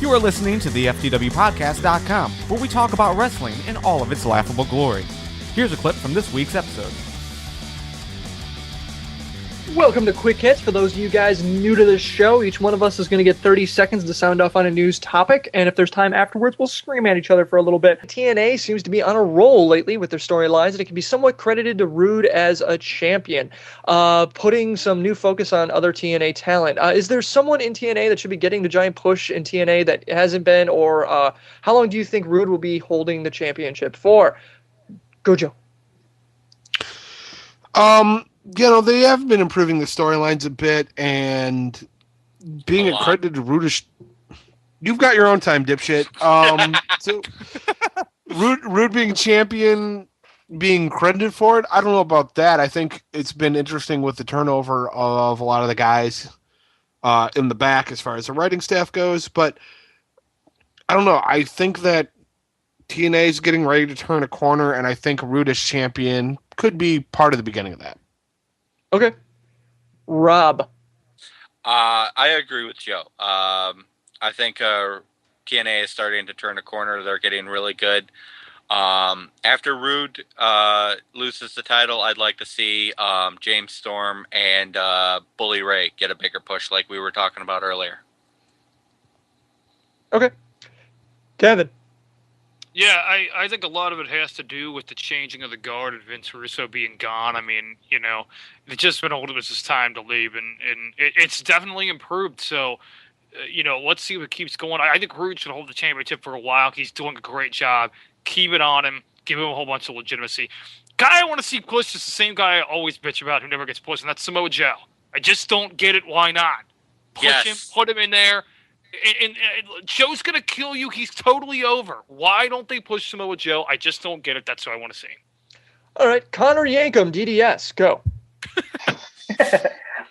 You are listening to the FTWpodcast.com, where we talk about wrestling in all of its laughable glory. Here's a clip from this week's episode. Welcome to Quick Hits. For those of you guys new to this show, each one of us is going to get 30 seconds to sound off on a news topic, and if there's time afterwards, we'll scream at each other for a little bit. TNA seems to be on a roll lately with their storylines, and it can be somewhat credited to Rude as a champion, putting some new focus on other TNA talent. Is there someone in TNA that should be getting the giant push in TNA that hasn't been, or how long do you think Rude will be holding the championship for? Go, Joe. They have been improving the storylines a bit, and being accredited to Rude. You've got your own time, dipshit. So Rude being champion, being credited for it, I don't know about that. I think it's been interesting with the turnover of a lot of the guys in the back as far as the writing staff goes, but I don't know. I think that TNA is getting ready to turn a corner, and I think Rude as champion could be part of the beginning of that. Okay. Rob. I agree with Joe. I think TNA is starting to turn a corner. They're getting really good. After Rude loses the title, I'd like to see James Storm and Bully Ray get a bigger push like we were talking about earlier. Okay. Kevin. Yeah, I think a lot of it has to do with the changing of the guard and Vince Russo being gone. I mean, it's just been old. It was his time to leave, and it's definitely improved. So, let's see what keeps going. I think Rude should hold the championship for a while. He's doing a great job. Keep it on him. Give him a whole bunch of legitimacy. Guy I want to see pushed is the same guy I always bitch about who never gets pushed, and that's Samoa Joe. I just don't get it. Why not? Push him, put him in there. And Joe's going to kill you. He's totally over. Why don't they push Samoa Joe? I just don't get it. That's what I want to see. All right. Connor Yankum, DDS. Go.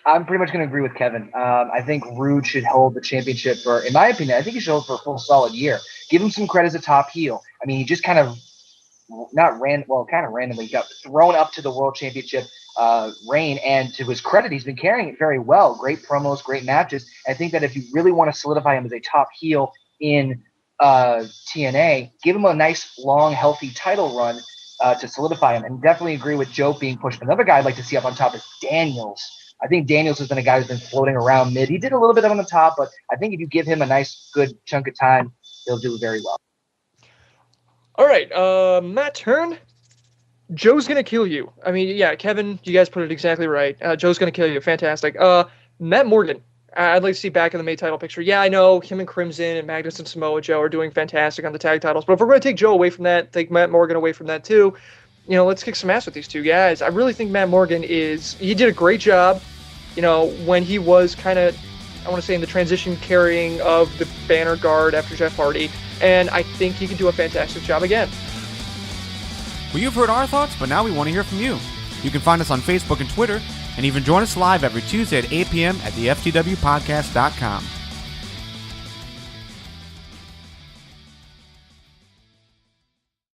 I'm pretty much going to agree with Kevin. I think Rude should hold the championship in my opinion, I think he should hold it for a full solid year. Give him some credit as a top heel. I mean, he just kind of randomly got thrown up to the world championship reign, and to his credit, he's been carrying it very well. Great promos, great matches. I think that if you really want to solidify him as a top heel in TNA, give him a nice, long, healthy title run to solidify him. And definitely agree with Joe being pushed. Another guy I'd like to see up on top is Daniels. I think Daniels has been a guy who's been floating around mid. He did a little bit on the top, but I think if you give him a nice, good chunk of time, he'll do very well. All right, Matt Turn. Joe's going to kill you. I mean, yeah, Kevin, you guys put it exactly right. Joe's going to kill you. Fantastic. Matt Morgan, I'd like to see back in the main title picture. Yeah, I know him and Crimson and Magnus and Samoa Joe are doing fantastic on the tag titles, but if we're going to take Joe away from that, take Matt Morgan away from that too, let's kick some ass with these two guys. I really think Matt Morgan he did a great job, when he was kind of, I want to say, in the transition carrying of the banner guard after Jeff Hardy, and I think he can do a fantastic job again. Well, you've heard our thoughts, but now we want to hear from you. You can find us on Facebook and Twitter, and even join us live every Tuesday at 8 p.m. at the FTWpodcast.com.